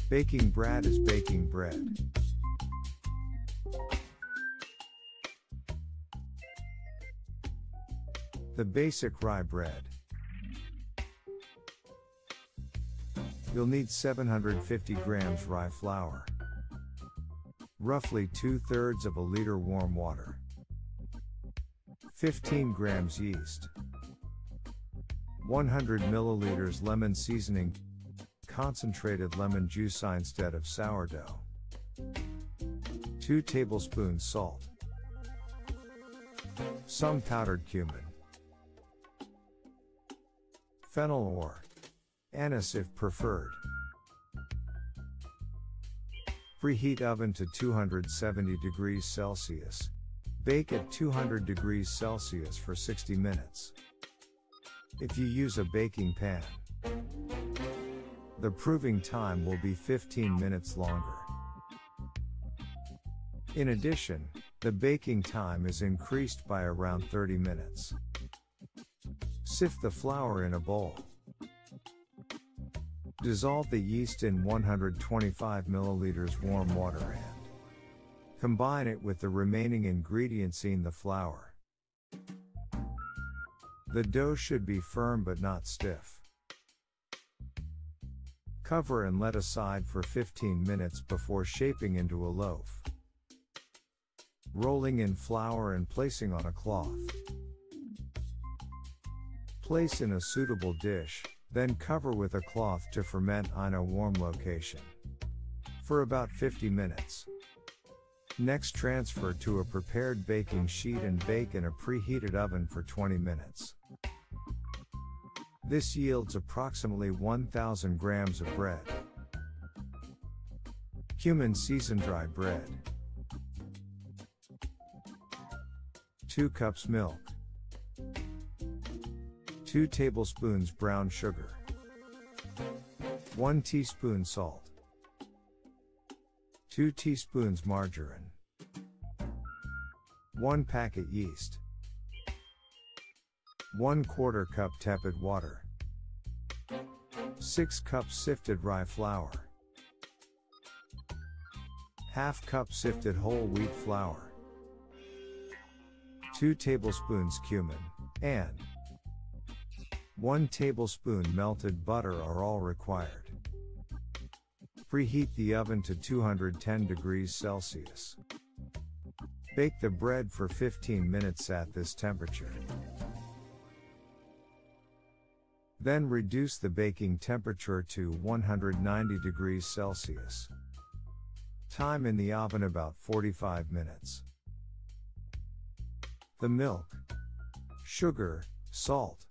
Baking bread is baking bread. The basic rye bread. You'll need 750 grams rye flour, roughly 2/3 of a liter warm water, 15 grams yeast, 100 milliliters lemon seasoning, concentrated lemon juice instead of sourdough, 2 tablespoons salt, some powdered cumin, fennel or anise if preferred. Preheat oven to 270 degrees Celsius. Bake at 200 degrees Celsius for 60 minutes. If you use a baking pan, the proving time will be 15 minutes longer. In addition, the baking time is increased by around 30 minutes. Sift the flour in a bowl. Dissolve the yeast in 125 milliliters warm water and combine it with the remaining ingredients in the flour. The dough should be firm but not stiff. Cover and let aside for 15 minutes before shaping into a loaf. Rolling in flour and placing on a cloth. Place in a suitable dish, then cover with a cloth to ferment in a warm location for about 50 minutes. Next, transfer to a prepared baking sheet and bake in a preheated oven for 20 minutes. This yields approximately 1,000 grams of bread. Cumin seasoned dry bread. 2 cups milk. 2 tablespoons brown sugar. 1 teaspoon salt. 2 teaspoons margarine. 1 packet yeast. 1/4 cup tepid water. 6 cups sifted rye flour. ½ cup sifted whole wheat flour. 2 tablespoons cumin, and 1 tablespoon melted butter are all required. Preheat the oven to 210 degrees Celsius. Bake the bread for 15 minutes at this temperature. Then reduce the baking temperature to 190 degrees Celsius. Time in the oven about 45 minutes. The milk, sugar, salt,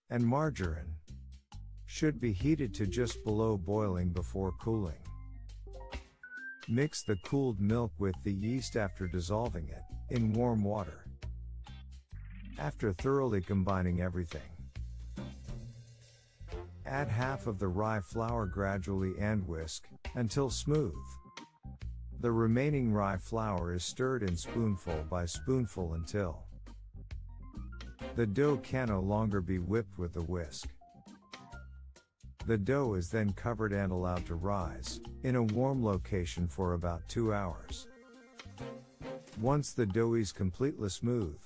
and margarine should be heated to just below boiling before cooling. Mix the cooled milk with the yeast after dissolving it in warm water. After thoroughly combining everything, add half of the rye flour gradually and whisk until smooth. The remaining rye flour is stirred in spoonful by spoonful until the dough can no longer be whipped with a whisk. The dough is then covered and allowed to rise in a warm location for about 2 hours. Once the dough is completely smooth,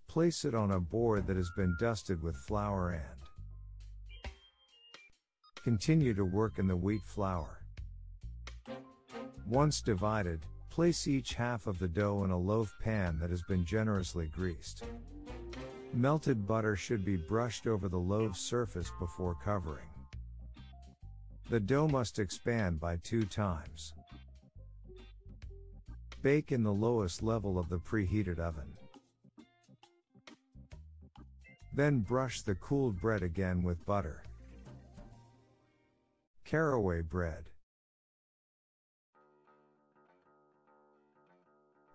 place it on a board that has been dusted with flour and continue to work in the wheat flour. Once divided, place each half of the dough in a loaf pan that has been generously greased. Melted butter should be brushed over the loaf surface before covering. The dough must expand by 2 times. Bake in the lowest level of the preheated oven. Then brush the cooled bread again with butter. Caraway bread.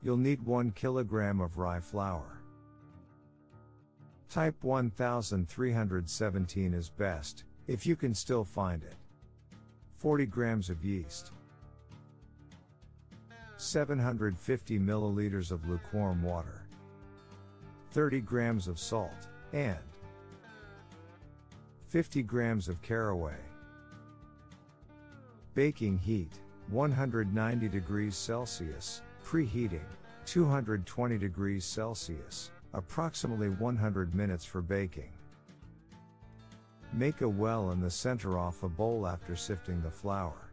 You'll need 1 kilogram of rye flour. Type 1317 is best, if you can still find it. 40 grams of yeast. 750 milliliters of lukewarm water. 30 grams of salt, and 50 grams of caraway. Baking heat, 190 degrees Celsius, preheating, 220 degrees Celsius, approximately 100 minutes for baking. Make a well in the center off a bowl after sifting the flour.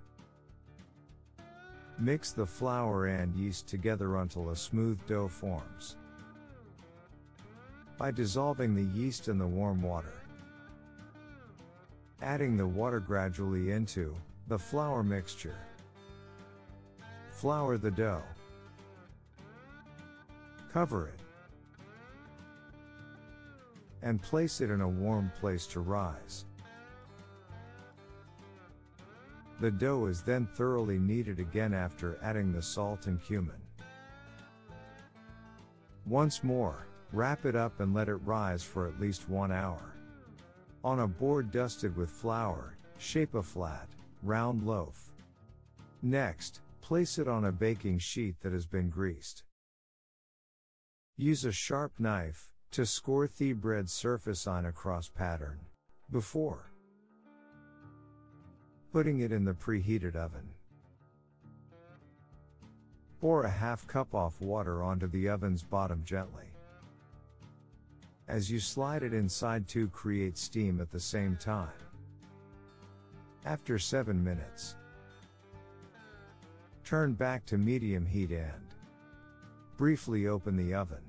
Mix the flour and yeast together until a smooth dough forms by dissolving the yeast in the warm water. Adding the water gradually into the flour mixture. Flour the dough. Cover it and place it in a warm place to rise. The dough is then thoroughly kneaded again after adding the salt and cumin. Once more, wrap it up and let it rise for at least 1 hour. On a board dusted with flour, shape a flat, round loaf. Next, place it on a baking sheet that has been greased. Use a sharp knife to score the bread surface on a cross pattern before putting it in the preheated oven. Pour a half cup of water onto the oven's bottom gently. As you slide it inside to create steam at the same time. After 7 minutes, turn back to medium heat and briefly open the oven.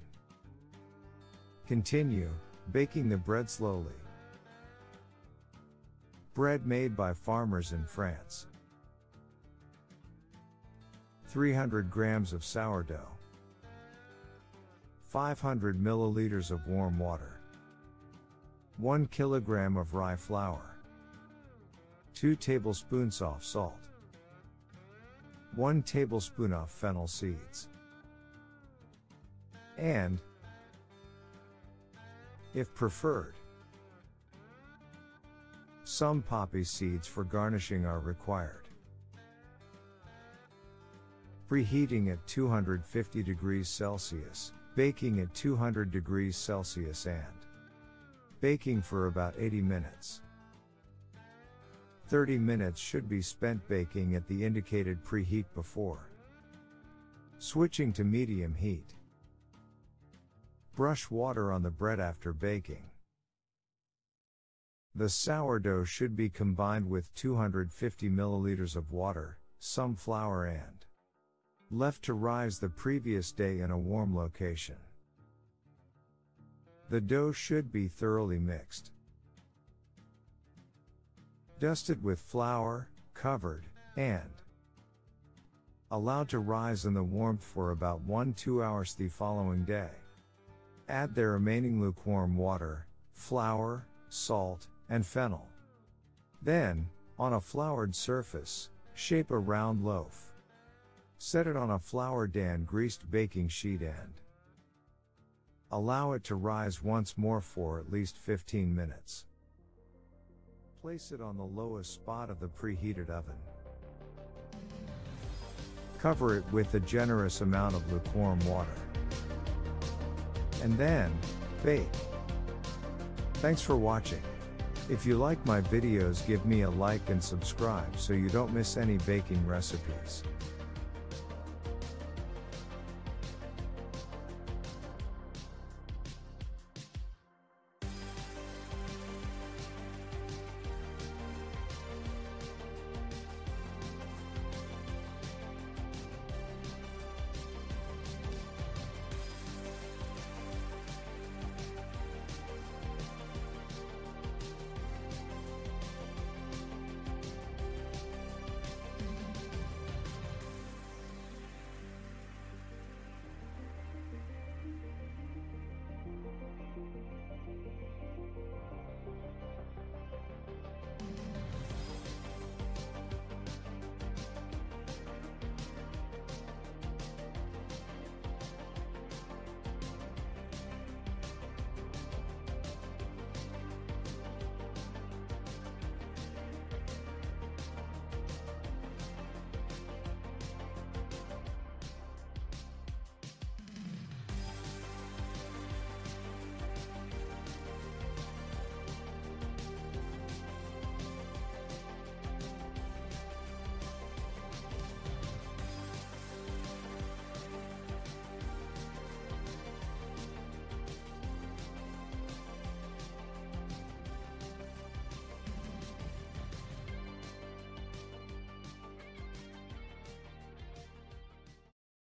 Continue baking the bread slowly. Bread made by farmers in France. 300 grams of sourdough. 500 milliliters of warm water. 1 kilogram of rye flour. 2 tablespoons of salt. 1 tablespoon of fennel seeds. And, if preferred, some poppy seeds for garnishing are required. Preheating at 250 degrees Celsius, baking at 200 degrees Celsius and baking for about 80 minutes. 30 minutes should be spent baking at the indicated preheat before switching to medium heat. Brush water on the bread after baking. The sourdough should be combined with 250 milliliters of water, some flour and left to rise the previous day in a warm location. The dough should be thoroughly mixed. Dusted with flour, covered, and allowed to rise in the warmth for about 1-2 hours the following day. Add the remaining lukewarm water, flour, salt, and fennel. Then, on a floured surface, shape a round loaf. Set it on a floured and greased baking sheet and allow it to rise once more for at least 15 minutes. Place it on the lowest spot of the preheated oven. Cover it with a generous amount of lukewarm water. And then, bake. Thanks for watching. If you like my videos, give me a like and subscribe so you don't miss any baking recipes.